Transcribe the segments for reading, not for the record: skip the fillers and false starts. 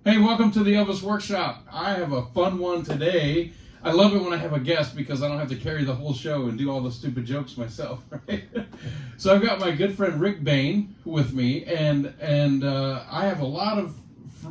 Hey, welcome to the Elvis Workshop. I have a fun one today. I love it when I have a guest because I don't have to carry the whole show and do all the stupid jokes myself, right? So I've got my good friend Rick Bayne with me, and I have a lot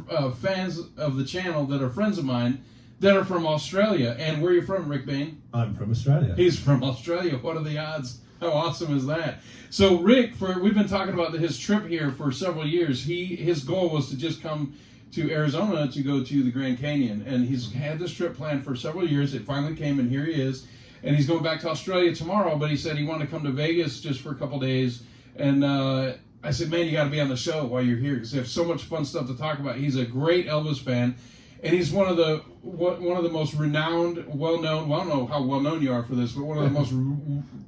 of fans of the channel that are friends of mine that are from Australia. And where are you from, Rick Bayne? I'm from Australia. He's from Australia. What are the odds? How awesome is that? So Rick, we've been talking about his trip here for several years. His goal was to just come to Arizona to go to the Grand Canyon, and he's had this trip planned for several years. It finally came, and here he is. And he's going back to Australia tomorrow, but he said he wanted to come to Vegas just for a couple days. And I said, man, you got to be on the show while you're here because they have so much fun stuff to talk about. He's a great Elvis fan, and he's one of the most renowned, well-known. Well, I don't know how well-known you are for this, but one of the most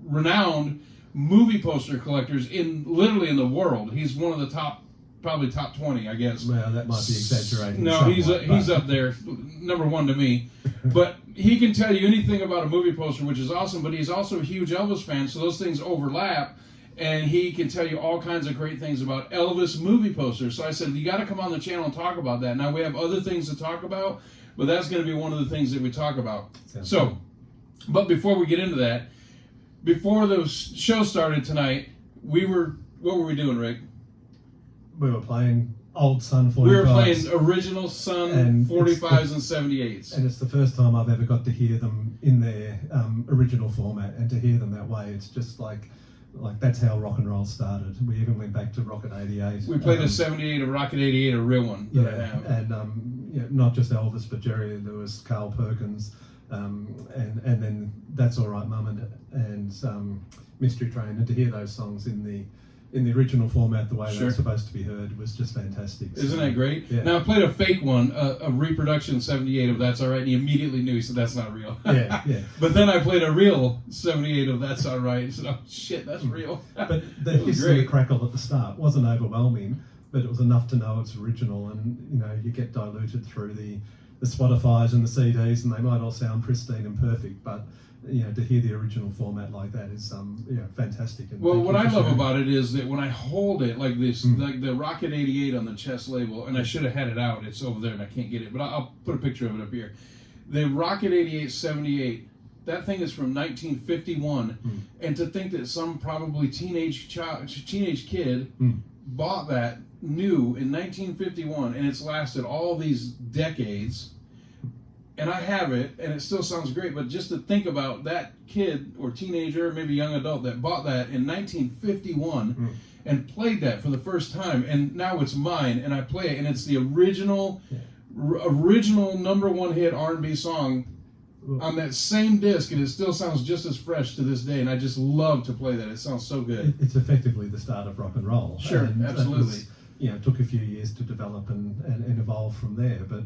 renowned movie poster collectors literally in the world. He's one of the probably top 20, I guess. Well, that might be exaggerating. No, he's up there, number one to me. But he can tell you anything about a movie poster, which is awesome. But he's also a huge Elvis fan, so those things overlap. And he can tell you all kinds of great things about Elvis movie posters. So I said, you got to come on the channel and talk about that. Now, we have other things to talk about, but that's going to be one of the things that we talk about. So, but before we get into that, before the show started tonight, what were we doing, Rick? We were playing old Sun 45s. We were playing original Sun 45s and 78s. And it's the first time I've ever got to hear them in their original format, and to hear them that way, it's just like that's how rock and roll started. We even went back to Rocket 88. We played a 78, a Rocket 88, a real one that I have. And not just Elvis, but Jerry, there was Carl Perkins, and then That's All Right Mum and Mystery Train, and to hear those songs in the original format, the way they were supposed to be heard, was just fantastic. Isn't that great? Yeah. Now I played a fake one, a reproduction 78 of That's All Right, and he immediately knew. He said, that's not real. Yeah. But then I played a real 78 of That's All Right. He said, oh shit, that's real. But the history crackle at the start wasn't overwhelming, but it was enough to know it's original, and you get diluted through the Spotifys and the CDs, and they might all sound pristine and perfect, but to hear the original format like that is fantastic. And well, what I love about it is that when I hold it like this, like the Rocket 88 on the chest label, and I should have had it out, it's over there and I can't get it, but I'll put a picture of it up here. The Rocket 88 78, that thing is from 1951, and to think that some probably teenage kid bought that new in 1951, and it's lasted all these decades. And I have it, and it still sounds great, but just to think about that kid or teenager, maybe young adult, that bought that in 1951 and played that for the first time, and now it's mine, and I play it, and it's the original number one hit R&B song on that same disc, and it still sounds just as fresh to this day, and I just love to play that. It sounds so good. It's effectively the start of rock and roll. Sure, and absolutely. It took a few years to develop and evolve from there, but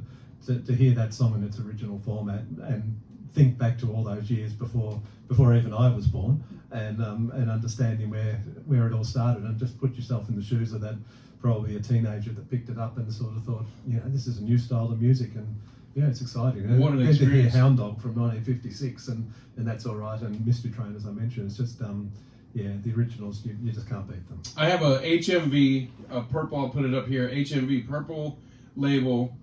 to hear that song in its original format and think back to all those years before even I was born, and understanding where it all started, and just put yourself in the shoes of that probably a teenager that picked it up and sort of thought, this is a new style of music, and it's exciting. What an experience. To hear Hound Dog from 1956 and That's All Right, and Mystery Train, as I mentioned, it's just the originals, you just can't beat them. I have a HMV purple, I'll put it up here, HMV purple label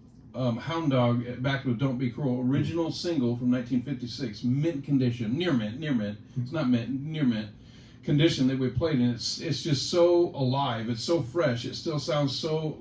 Hound Dog, back with Don't Be Cruel, original single from 1956, mint condition, near mint, it's not mint, near mint condition that we played in. It's just so alive, it's so fresh, it still sounds so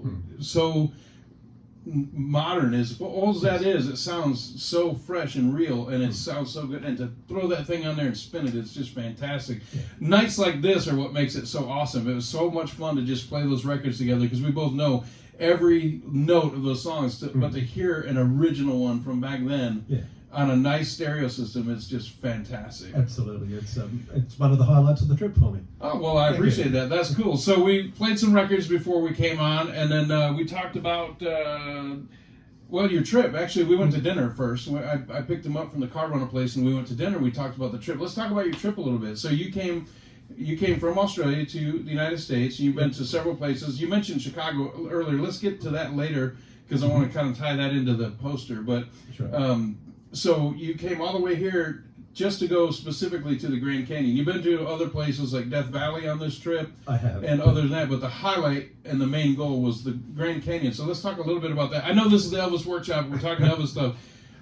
modern. All that is, it sounds so fresh and real, and it sounds so good, and to throw that thing on there and spin it's just fantastic. Nights like this are what makes it so awesome. It was so much fun to just play those records together, because we both know every note of those songs, but to hear an original one from back then on a nice stereo system, it's just fantastic. Absolutely, it's one of the highlights of the trip for me. Oh, well, I appreciate that. That's cool. So we played some records before we came on, and then we talked about your trip. Actually, we went to dinner first. I picked him up from the car rental place, and we went to dinner. We talked about the trip. Let's talk about your trip a little bit. So you came from Australia to the United States. You've been to several places. You mentioned Chicago earlier. Let's get to that later, because I want to kind of tie that into the poster. But so you came all the way here just to go specifically to the Grand Canyon. You've been to other places like Death Valley on this trip. I have. And other than that, but the highlight and the main goal was the Grand Canyon. So let's talk a little bit about that. I know this is the Elvis Workshop. We're talking Elvis stuff.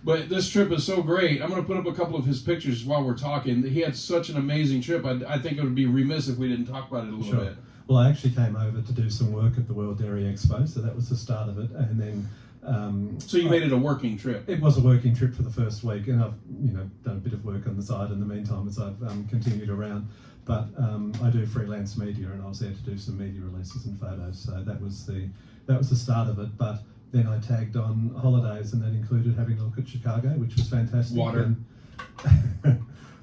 But this trip is so great. I'm going to put up a couple of his pictures while we're talking. He had such an amazing trip. I think it would be remiss if we didn't talk about it a little bit. Well, I actually came over to do some work at the World Dairy Expo, so that was the start of it. And then so you made it a working trip. It was a working trip for the first week, and I've done a bit of work on the side in the meantime as I've continued around. But I do freelance media, and I was there to do some media releases and photos. So that was the start of it. But then I tagged on holidays, and that included having a look at Chicago, which was fantastic. Water.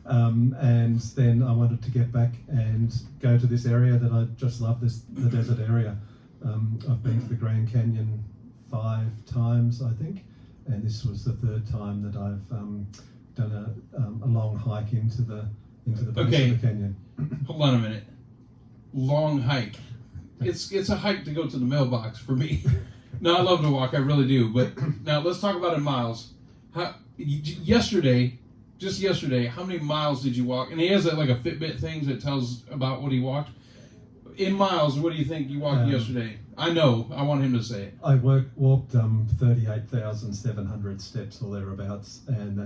And then I wanted to get back and go to this area that I just love, the desert area. I've been to the Grand Canyon 5 times, I think, and this was the 3rd time that I've done a long hike into the base of the canyon. Hold on a minute. Long hike. It's a hike to go to the mailbox for me. No, I love to walk, I really do. But now let's talk about in miles. Just yesterday, how many miles did you walk? And he has like a Fitbit thing that tells about what he walked. In miles, what do you think you walked yesterday? I know. I want him to say it. I walked 38,700 steps or thereabouts, and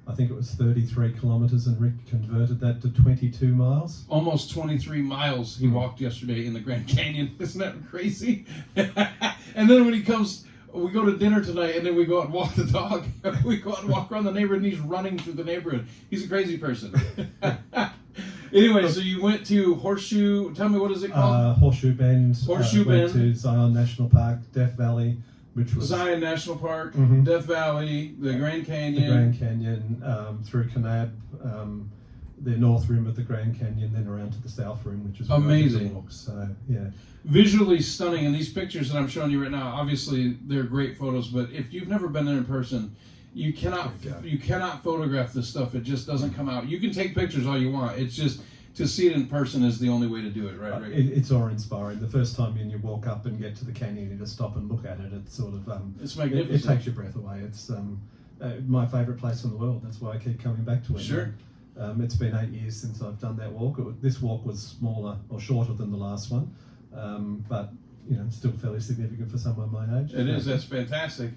I think it was 33 kilometers, and Rick converted that to 22 miles. Almost 23 miles he walked yesterday in the Grand Canyon. Isn't that crazy? And then when he comes, we go to dinner tonight, and then we go out and walk the dog. We go out and walk around the neighborhood, and he's running through the neighborhood. He's a crazy person. Anyway, so you went to Horseshoe. Tell me, what is it called? Horseshoe Bend. Horseshoe Bend. Went to Zion National Park, Death Valley, which was Zion National Park, Death Valley, the Grand Canyon. The Grand Canyon, through Kanab, the north rim of the Grand Canyon, then around to the south rim, which is amazing. Walk. So yeah, visually stunning. And these pictures that I'm showing you right now, obviously they're great photos. But if you've never been there in person, you cannot photograph this stuff. It just doesn't come out. You can take pictures all you want. It's just to see it in person is the only way to do it, right? It's awe-inspiring. The first time you walk up and get to the canyon and just stop and look at it, it's sort of it's magnificent. It takes your breath away. It's my favourite place in the world. That's why I keep coming back to it. Sure. It's been 8 years since I've done that walk. This walk was smaller or shorter than the last one, but still fairly significant for someone my age. It is. That's fantastic.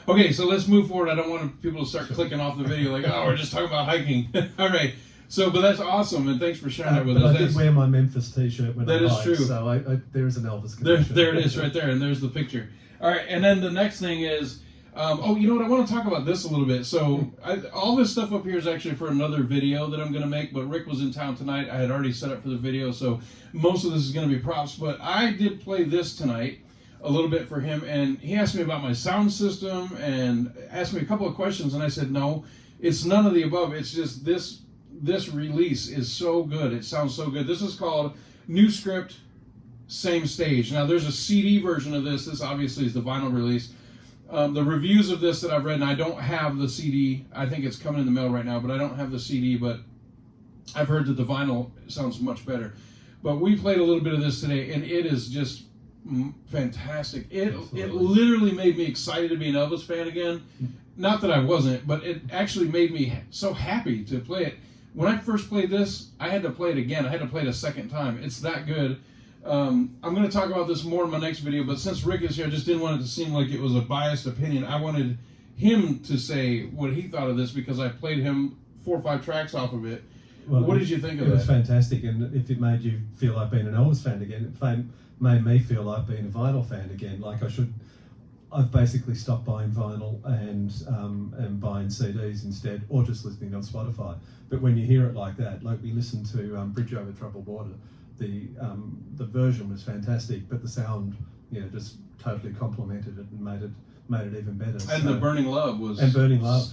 Okay, so let's move forward. I don't want people to start clicking off the video like, oh, we're just talking about hiking. All right. So, but that's awesome, and thanks for sharing that with us. I did wear my Memphis T-shirt when I is hiked, true. So there is an Elvis connection. There it is right there, and there's the picture. All right, and then the next thing is, you know what? I want to talk about this a little bit. So all this stuff up here is actually for another video that I'm going to make, but Rick was in town tonight. I had already set up for the video, so most of this is going to be props, but I did play this tonight a little bit for him, and he asked me about my sound system and asked me a couple of questions, and I said, no, it's none of the above. It's just this release is so good. It sounds so good. This is called New Script, Same Stage. Now, there's a CD version of this. This obviously is the vinyl release. The reviews of this that I've read, and I don't have the CD. I think it's coming in the mail right now, but I don't have the CD, but I've heard that the vinyl sounds much better. But we played a little bit of this today, and it is just fantastic. It literally made me excited to be an Elvis fan again. Not that I wasn't, but it actually made me so happy to play it. When I first played this, I had to play it again. I had to play it a second time. It's that good. I'm going to talk about this more in my next video, but since Rick is here, I just didn't want it to seem like it was a biased opinion. I wanted him to say what he thought of this because I played him 4 or 5 tracks off of it. Well, what did you think of it? It was fantastic, and if it made you feel like being an Elvis fan again, it made me feel like being a vinyl fan again. Like I've basically stopped buying vinyl and buying CDs instead, or just listening on Spotify. But when you hear it like that, like we listened to Bridge Over Troubled Water, the version was fantastic, but the sound, just totally complemented it and made it even better. And the Burning Love was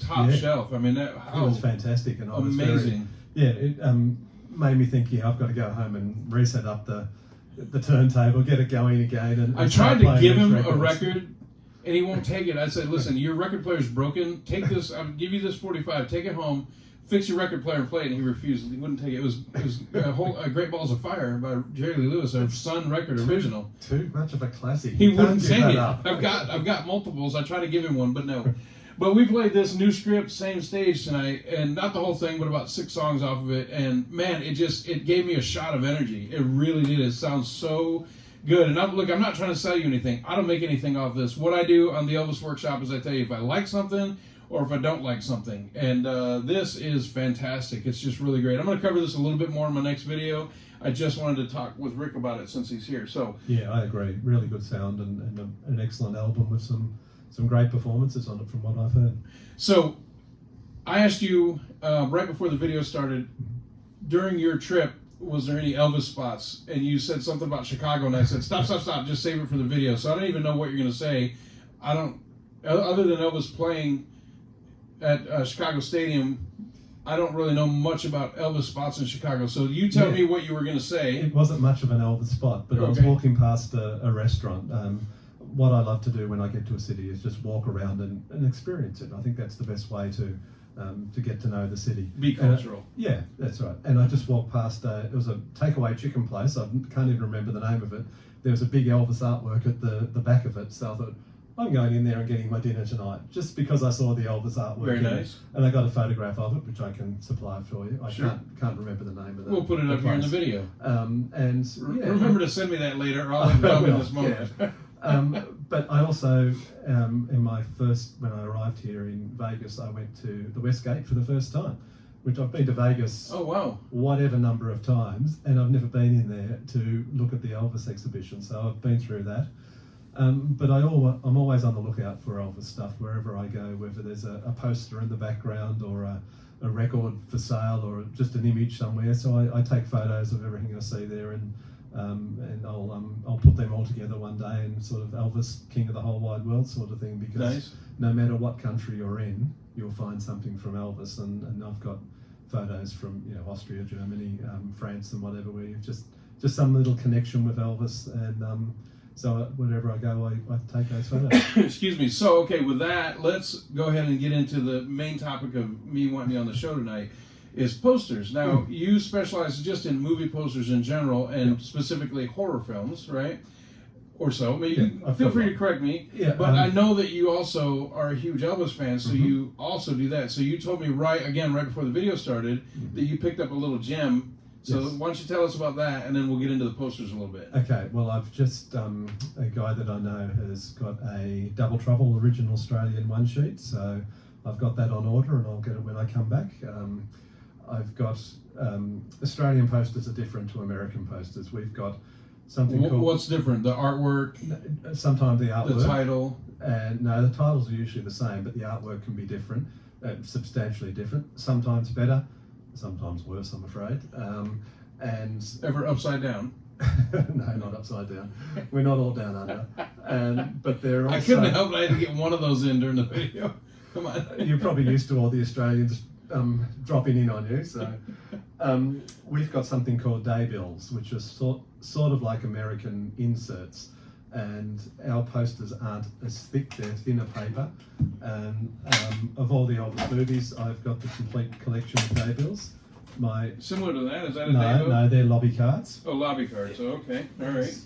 top shelf. I mean, it was fantastic, and I was amazing. It made me think, I've got to go home and reset up the turntable, get it going again. And I tried to give him a record, and he won't take it. I said, listen, your record player's broken. Take this. I'll give you this 45. Take it home. Fix your record player and play it. And he refused. He wouldn't take it. It was Great Balls of Fire by Jerry Lee Lewis, a Sun record original. Too much of a classic. He wouldn't sing it. I've got multiples. I tried to give him one, but no. But we played this new script, same stage tonight, and not the whole thing, but about 6 songs off of it. And man, it gave me a shot of energy. It really did. It sounds so good. And I'm not trying to sell you anything. I don't make anything off this. What I do on the Elvis Workshop is I tell you if I like something or if I don't like something. And this is fantastic. It's just really great. I'm going to cover this a little bit more in my next video. I just wanted to talk with Rick about it since he's here. So yeah, I agree. Really good sound and an excellent album with some great performances on it from what I've heard. So I asked you right before the video started, during your trip, was there any Elvis spots? And you said something about Chicago, and I said, stop, just save it for the video. So I don't even know what you're going to say. Other than Elvis playing at Chicago Stadium, I don't really know much about Elvis spots in Chicago. So you tell me what you were going to say. It wasn't much of an Elvis spot, but I was walking past a restaurant. What I love to do when I get to a city is just walk around and experience it. I think that's the best way to get to know the city. Be cultural. Yeah, that's right. And I just walked past, it was a takeaway chicken place. I can't even remember the name of it. There was a big Elvis artwork at the back of it. So I thought, I'm going in there and getting my dinner tonight, just because I saw the Elvis artwork. Very nice. And I got a photograph of it, which I can supply for you. I Sure. can't remember the name of that. We'll put it up here in the video. Remember to send me that later, or I'll involve in this moment. Yeah. But I also, when I arrived here in Vegas, I went to the West Gate for the first time, which I've been to Vegas whatever number of times, and I've never been in there to look at the Elvis exhibition, so I've been through that. But I'm always on the lookout for Elvis stuff wherever I go, whether there's a poster in the background or a record for sale or just an image somewhere. So I take photos of everything I see there, and I'll put them all together one day and sort of Elvis, King of the Whole Wide World sort of thing, because no matter what country you're in, you'll find something from Elvis, and I've got photos from Austria, Germany, France, and whatever, where you've just some little connection with Elvis, and so wherever I go, I take those photos. Excuse me. So, okay, with that, let's go ahead and get into the main topic of me wanting you on the show tonight, is posters. Now, you specialize just in movie posters in general, and specifically horror films, right? Or so. Maybe feel free to correct me. Yeah, but I know that you also are a huge Elvis fan, so you also do that. So you told me right before the video started, that you picked up a little gem. So why don't you tell us about that, and then we'll get into the posters a little bit. Okay, well, I've just, a guy that I know has got a Double Trouble original Australian one sheet, so I've got that on order, and I'll get it when I come back. I've got, Australian posters are different to American posters. We've got something called... What's different? The artwork? Sometimes the artwork. The title? No, the titles are usually the same, but the artwork can be different, substantially different, sometimes better, sometimes worse, I'm afraid. And ever upside down? No, not upside down. We're not all down under. But they're also... I couldn't help it. I had to get one of those in during the video. Come on. You're probably used to all the Australians dropping in on you. So we've got something called day bills, which are sort of like American inserts. And our posters aren't as thick, they're thinner paper. And of all the Elvis movies, I've got the complete collection of day bills. Similar to that? Is that a day bill? No, they're lobby cards. Oh, lobby cards, okay, all right.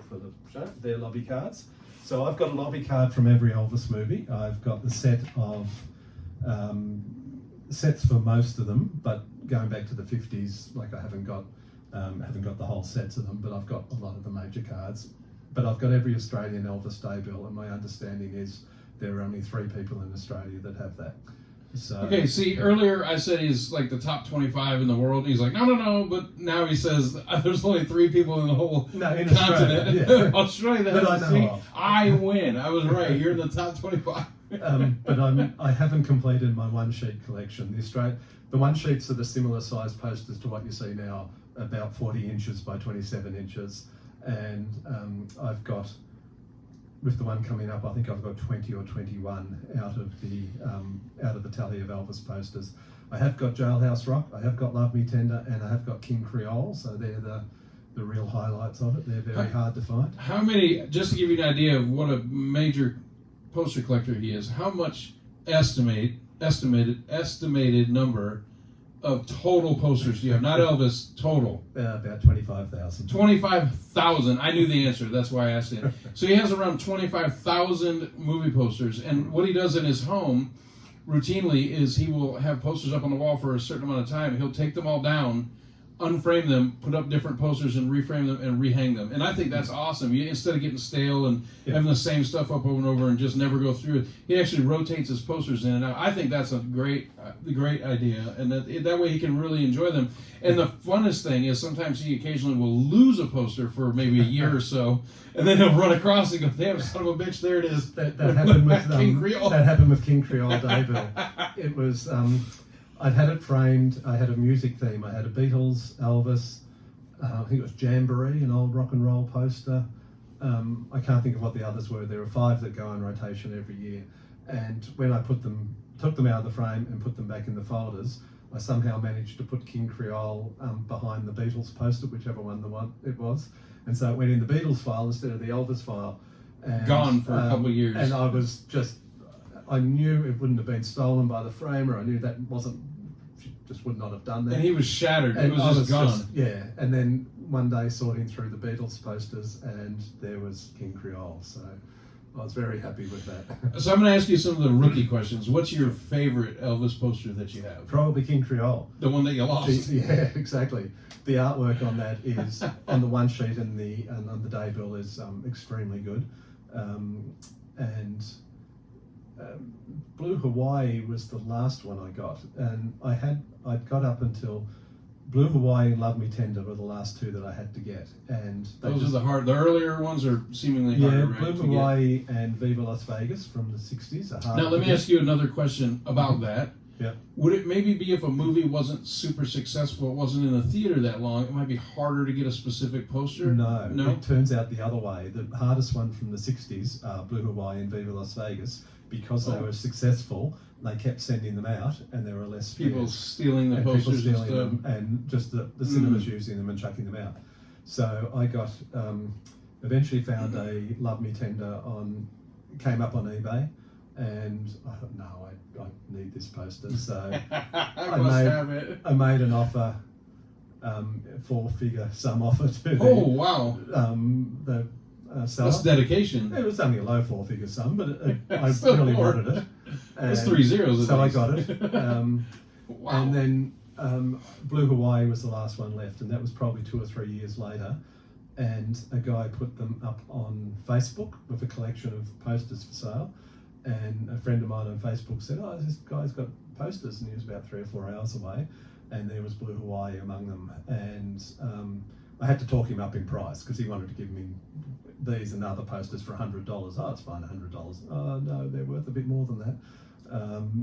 For the show, they're lobby cards. So I've got a lobby card from every Elvis movie. I've got the set of sets for most of them, but going back to the 50s, like I haven't got the whole sets of them, but I've got a lot of the major cards. But I've got every Australian Elvis day bill, and my understanding is there are only 3 people in Australia that have that. So, okay, see, earlier I said he's like the top 25 in the world, and he's like, no, but now he says there's only 3 people in the whole continent. Australia, Australia that I know of. I win. I was right. You're in the top 25. But I haven't completed my one sheet collection. The one sheets are the similar size posters to what you see now, about 40 inches by 27 inches. And I've got, with the one coming up, I think I've got 20 or 21 out of the tally of Elvis posters. I have got Jailhouse Rock, I have got Love Me Tender, and I have got King Creole. So they're the real highlights of it. They're very hard to find. How many? Just to give you an idea of what a major poster collector he is, how much estimated number of total posters do you have? Not Elvis, total. About 25,000. 25,000. I knew the answer. That's why I asked it. So he has around 25,000 movie posters. And what he does in his home routinely is he will have posters up on the wall for a certain amount of time. He'll take them all down, unframe them, put up different posters and reframe them and rehang them. And I think that's awesome. Instead of getting stale and having the same stuff up over and over and just never go through it, he actually rotates his posters in and out. I think that's a great idea, and that way he can really enjoy them. And the funnest thing is sometimes he occasionally will lose a poster for maybe a year or so, and then he'll run across and go, damn, son of a bitch, there it is. That happened with King Creole. That happened with King Creole Daybill. It was I'd had it framed. I had a music theme. I had a Beatles, Elvis, I think it was Jamboree, an old rock and roll poster. I can't think of what the others were. There were 5 that go in rotation every year. And when I took them out of the frame and put them back in the folders, I somehow managed to put King Creole behind the Beatles poster, whichever one it was. And so it went in the Beatles file instead of the Elvis file. And, gone for a couple of years. And I was I knew it wouldn't have been stolen by the framer. I knew that she just would not have done that. And he was shattered. And it was just gone. And then one day sorting through the Beatles posters, and there was King Creole. So I was very happy with that. So I'm going to ask you some of the rookie questions. What's your favorite Elvis poster that you have? Probably King Creole. The one that you lost. Yeah, exactly. The artwork on that is on the one sheet and on the day bill is extremely good. Blue Hawaii was the last one I got, and I'd got up until Blue Hawaii and Love Me Tender were the last 2 that I had to get, and those are the earlier ones are seemingly harder. Blue Hawaii and Viva Las Vegas from the 60s are hard. Now let me ask you another question about that. Yeah. Would it maybe be if a movie wasn't super successful, it wasn't in the theater that long, it might be harder to get a specific poster? No. No? It turns out the other way. The hardest one from the 60s, Blue Hawaii and Viva Las Vegas, because they were successful, they kept sending them out, and there were less people stealing the posters people stealing them, and just the cinemas using them and chucking them out. So I got eventually found a Love Me Tender came up on eBay, and I thought, no, I need this poster. So I made an offer, 4-figure sum offer to the seller. That's dedication. It was only a low 4-figure sum, but I Still really more. wanted it. That's 3 zeros. So I got it. Wow. And then Blue Hawaii was the last one left, and that was probably 2 or 3 years later. And a guy put them up on Facebook with a collection of posters for sale. And a friend of mine on Facebook said, oh, this guy's got posters, and he was about 3 or 4 hours away. And there was Blue Hawaii among them. And I had to talk him up in price because he wanted to give me these and other posters for $100. Oh, it's fine, $100. Oh, no, they're worth a bit more than that.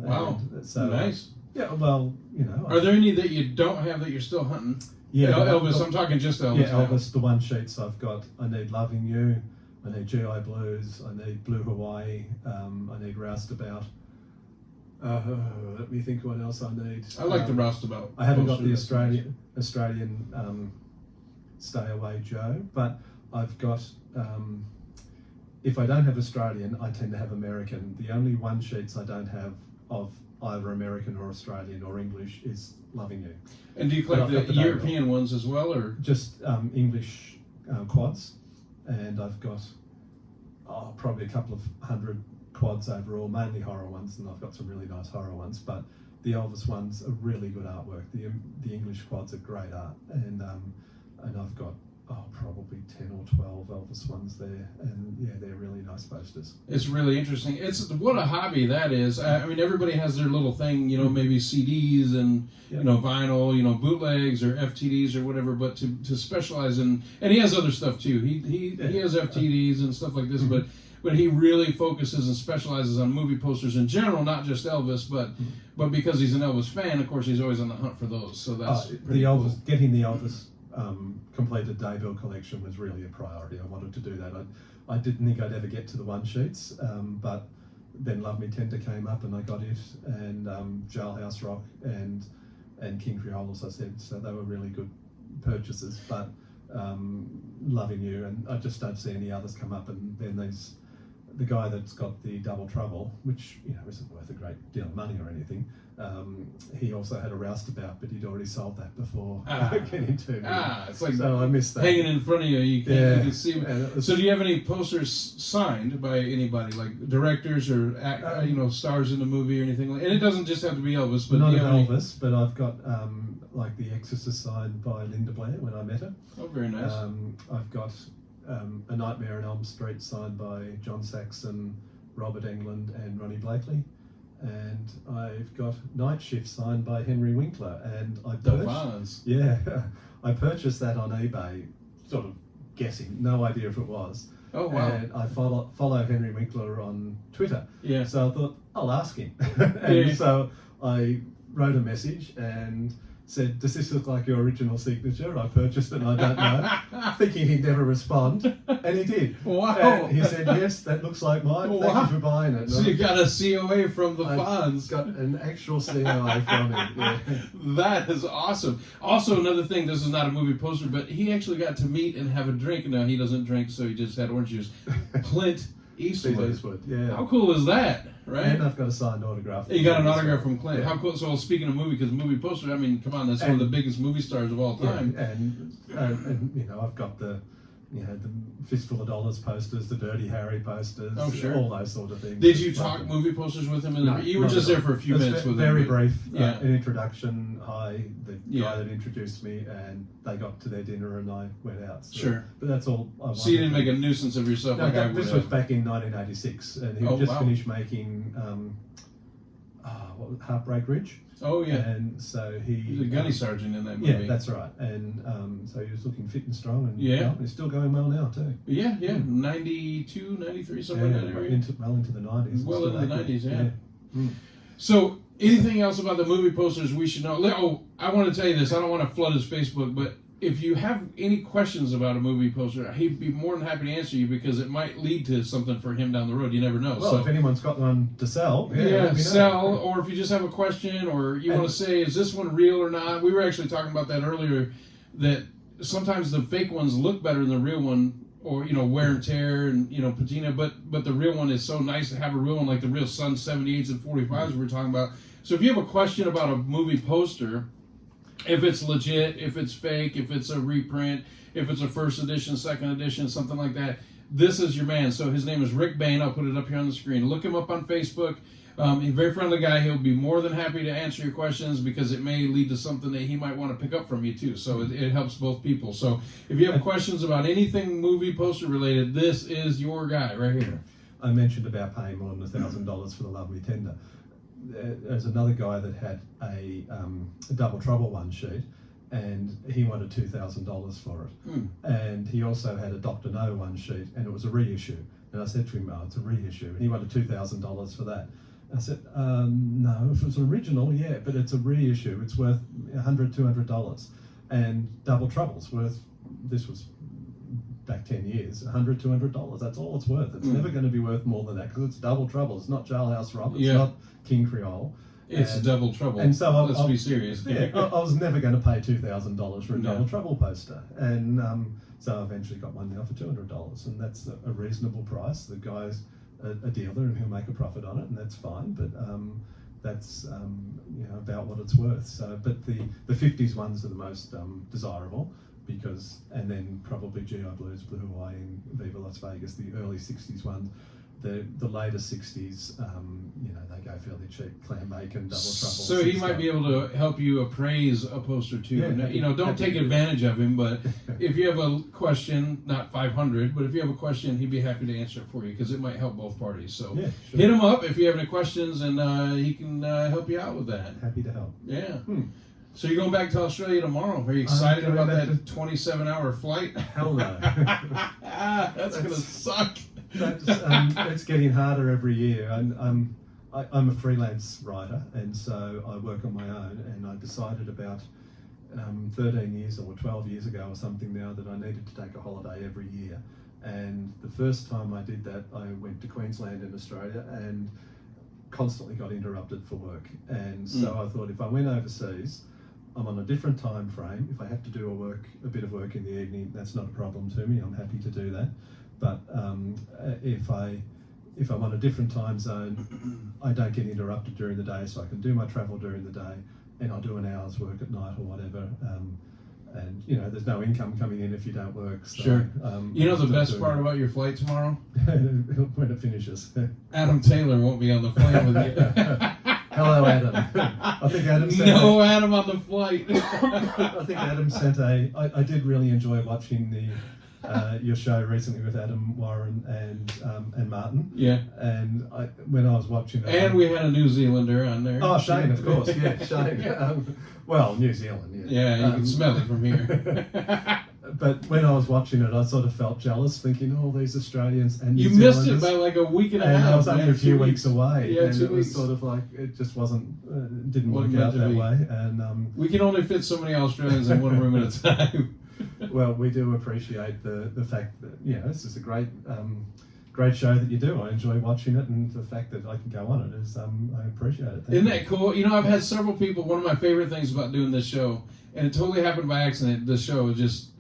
Wow, so, nice. Yeah, well, you know. Are there any that you don't have that you're still hunting? Yeah, Elvis. I'm talking just Elvis. Yeah, Elvis. The one sheets I've got. I need Loving You. I need GI Blues. I need Blue Hawaii. I need Roustabout. Let me think what else I need. I like the Roustabout. I haven't got the Australian Stay Away Joe, but I've got. If I don't have Australian, I tend to have American. The only one sheets I don't have of either American or Australian or English is Loving You. And do you collect the European ones as well, or just English quads? And I've got probably a couple of 100 quads overall, mainly horror ones, and I've got some really nice horror ones. But the Elvis ones are really good artwork. The English quads are great art, and I've got probably 10 or 12 Elvis ones there, and yeah, they're really nice posters. It's really interesting. It's what a hobby that is. I mean, everybody has their little thing, maybe CDs and vinyl, bootlegs or FTDs or whatever. But to specialize in, and he has other stuff too. He has FTDs and stuff like this, but he really focuses and specializes on movie posters in general, not just Elvis, but because he's an Elvis fan, of course, he's always on the hunt for those. So that's getting the Elvis completed daybill collection was really a priority. I wanted to do that. I didn't think I'd ever get to the one sheets, but then Love Me Tender came up and I got it, and Jailhouse Rock and King Creole, as I said, so they were really good purchases. But Loving You, and I just don't see any others come up, and then the guy that's got the Double Trouble, which isn't worth a great deal of money or anything, he also had a roustabout, but he'd already sold that before getting to me. It's like so I missed that. hanging in front of you. You can see. And So do you have any posters signed by anybody, like directors or stars in the movie or anything like? And it doesn't just have to be Elvis, but not do you have Elvis, but I've got like The Exorcist signed by Linda Blair when I met her. Oh, very nice. I've got A Nightmare on Elm Street signed by John Saxon, Robert Englund, and Ronnie Blakely. And I've got Night Shift signed by Henry Winkler, and I purchased that on eBay, sort of guessing, no idea if it was. Oh wow! And I follow Henry Winkler on Twitter. Yeah. So I thought I'll ask him, and so I wrote a message and said, "Does this look like your original signature? I purchased it and I don't know," thinking he'd never respond, and he did. Wow! And he said, "Yes, that looks like mine. Wow. Thank you for buying it." So you got a COA from the Fonz. Got an actual COA from him. Yeah. That is awesome. Also, another thing, this is not a movie poster, but he actually got to meet and have a drink. Now, he doesn't drink, so he just had orange juice. Clint Eastwood. Yeah. How cool is that, right? And I've got a signed autograph. You got an autograph from Clint. Yeah. How cool. So, speaking of movie, because movie poster, I mean, come on, that's one of the biggest movie stars of all time. Yeah, and I've got the Fistful of Dollars posters, the Dirty Harry posters, all those sort of things. Did you talk movie posters with him? No, you were just there for a few minutes with him. Very brief, Yeah. an introduction. Hi, the guy that introduced me, and they got to their dinner and I went out. So, Sure. But that's all I wanted. So you didn't make a nuisance of yourself No, like I would this was back in 1986, and he had just finished making Heartbreak Ridge. Oh yeah. And so he's a gunny sergeant in that movie. Yeah, that's right. And so he was looking fit and strong, and he's still going well now too. Yeah, 92, 93, something like that area. Into the 90s. Well into the 90s, yeah. So, anything else about the movie posters we should know? Oh, I want to tell you this. I don't want to flood his Facebook, but if you have any questions about a movie poster, he'd be more than happy to answer you because it might lead to something for him down the road. You never know. Well, if anyone's got one to sell, sell, or if you just have a question, or you want to say, is this one real or not? We were actually talking about that earlier, that sometimes the fake ones look better than the real one, or wear and tear and patina, but the real one is so nice to have a real one, like the real Sun 78s and 45s we were talking about. So if you have a question about a movie poster, if it's legit, if it's fake, if it's a reprint, if it's a first edition, second edition, something like that, this is your man. So his name is Rick Bayne. I'll put it up here on the screen. Look him up on Facebook. He's a very friendly guy. He'll be more than happy to answer your questions because it may lead to something that he might want to pick up from you too. So it helps both people. So if you have questions about anything movie poster related, this is your guy right here. I mentioned about paying more than $1,000 for the Lovely Tender. There's another guy that had a Double Trouble one sheet, and he wanted $2,000 for it. And he also had a Dr. No one sheet, and it was a reissue. And I said to him, "Oh, it's a reissue." And he wanted $2,000 for that. I said, "No, if it's original, yeah, but it's a reissue. It's worth $100, $200, and Double Trouble's worth." This was back 10 years, $100, $200. That's all it's worth. It's never going to be worth more than that because it's Double Trouble. It's not Jailhouse Rob. It's not King Creole. It's Double Trouble. And so let's be serious. Yeah, I was never going to pay $2,000 for a Double Trouble poster, and so I eventually got one now for $200, and that's a reasonable price. The guy's a dealer, and he'll make a profit on it, and that's fine. But that's about what it's worth. So, but the 50s ones are the most desirable. Because, and then probably GI Blues, Blue Hawaii, and Viva Las Vegas, the early 60s ones. The later 60s, they go fairly cheap. Clam bacon, Double Trouble. So he might be able to help you appraise a poster too. Yeah, don't take advantage of him, but if you have a question, not 500, but if you have a question, he'd be happy to answer it for you because it might help both parties. So hit him up if you have any questions, and he can help you out with that. Happy to help. Yeah. So you're going back to Australia tomorrow. Are you excited about that 27-hour flight? Hell no. That's going to suck. It's getting harder every year. I'm a freelance writer, and so I work on my own, and I decided about 13 years or 12 years ago or something now that I needed to take a holiday every year. And the first time I did that, I went to Queensland in Australia and constantly got interrupted for work. And so I thought if I went overseas, I'm on a different time frame. If I have to do a bit of work in the evening, that's not a problem to me. I'm happy to do that. But if I if I'm on a different time zone, I don't get interrupted during the day, so I can do my travel during the day, and I'll do an hour's work at night or whatever. And you know, there's no income coming in if you don't work. So, Sure. You know the best doing part that. about your flight tomorrow? When it finishes. Adam Taylor won't be on the plane with you. Hello, Adam. I think Adam sent No Adam on the flight. I think Adam sent I did really enjoy watching your show recently with Adam, Warren, and Martin. Yeah. And when I was watching it, And we had a New Zealander on there. oh, Shane, of course, yeah, Shane. Well, New Zealand, yeah. Yeah, you can smell it from here. But when I was watching it, I sort of felt jealous, thinking, "Oh, these Australians and New You missed it Zealanders." by like a week and a And half. I was only man, a few 2 weeks away, Yeah, and 2 it was weeks. sort of like it just wasn't, didn't work Wasn't meant out to that be. way. And We can only fit so many Australians in one room at a time. well, we do appreciate the fact that this is a great show that you do. I enjoy watching it, and the fact that I can go on it is I appreciate it. Thank Isn't you. that cool? You know, I've had several people. One of my favorite things about doing this show, and it totally happened by accident. This show just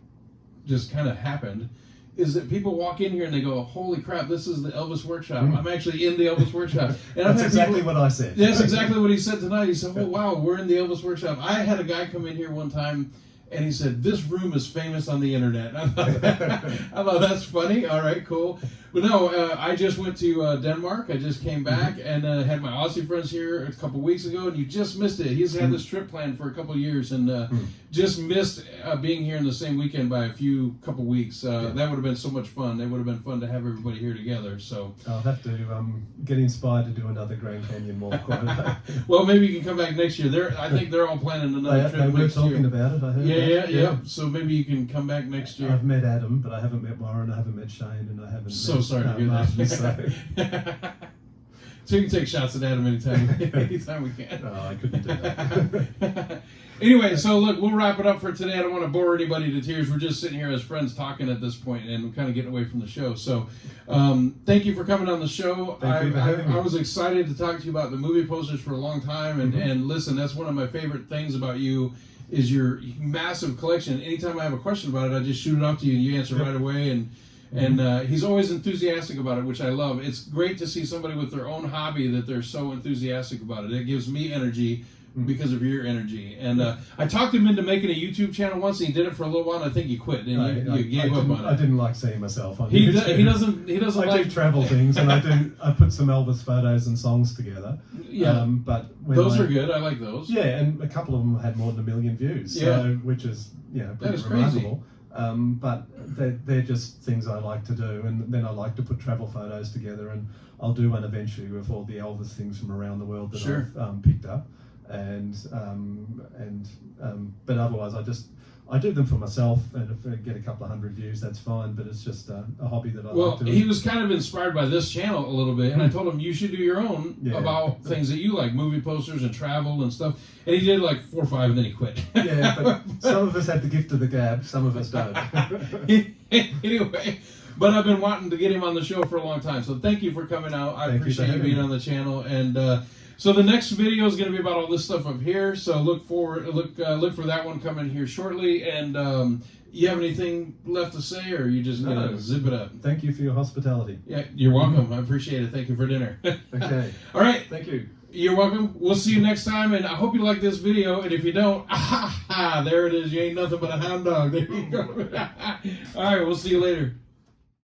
kind of happened. Is that people walk in here and they go, "Holy crap! This is the Elvis Workshop. I'm actually in the Elvis Workshop." And I've That's had exactly people, what I said. That's exactly what he said tonight. He said, "Oh wow, we're in the Elvis Workshop." I had a guy come in here one time, and he said, "This room is famous on the internet." I thought that's funny. All right, cool. But no, I just went to Denmark. I just came back and had my Aussie friends here a couple weeks ago, and you just missed it. He's had this trip planned for a couple of years, and just missed being here in the same weekend by a couple weeks. That would have been so much fun. It would have been fun to have everybody here together. So I'll have to get inspired to do another Grand Canyon walk. well, maybe you can come back next year. I think they're all planning another They trip were next talking year. about it. I heard. Yeah. So maybe you can come back next year. I've met Adam, but I haven't met Warren. I haven't met Shane, and I haven't. So met, sorry to hear Martin, that. so- So you can take shots at Adam anytime we can. No, I couldn't do that. Anyway, so look, we'll wrap it up for today. I don't want to bore anybody to tears. We're just sitting here as friends talking at this point and kind of getting away from the show. So thank you for coming on the show. Thank you for having me. I was excited to talk to you about the movie posters for a long time. And listen, that's one of my favorite things about you is your massive collection. Anytime I have a question about it, I just shoot it off to you and you answer right away. And he's always enthusiastic about it, which I love. It's great to see somebody with their own hobby that they're so enthusiastic about it. It gives me energy because of your energy. And I talked him into making a YouTube channel once, and he did it for a little while, and I think he quit, and you gave up on it. I didn't like seeing myself on He YouTube. doesn't I like do travel things, and I put some Elvis photos and songs together. Yeah, but when those are good. I like those. Yeah, and a couple of them had more than 1 million views. Yeah. So, which is That pretty is crazy. remarkable. But they're just things I like to do, and then I like to put travel photos together, and I'll do one eventually with all the Elvis things from around the world that Sure. I've picked up, but otherwise I do them for myself, and if I get a couple of hundred views, that's fine. But it's just a hobby that I Well, like doing. he was kind of inspired by this channel a little bit, and I told him you should do your own about things that you like, movie posters and travel and stuff. And he did like 4 or 5, and then he quit. Yeah, but some of us have the gift of the gab, some of us don't. Anyway, but I've been wanting to get him on the show for a long time, so thank you for coming out. I Thank you for appreciate you having being me. on the channel, and so the next video is going to be about all this stuff up here. So look for that one coming here shortly. And you have anything left to say, or you just gonna zip it up? Thank you for your hospitality. Yeah, you're welcome. I appreciate it. Thank you for dinner. Okay. All right. Thank you. You're welcome. We'll see you next time, and I hope you like this video. And if you don't, there it is. You ain't nothing but a hound dog. There you go. All right, we'll see you later.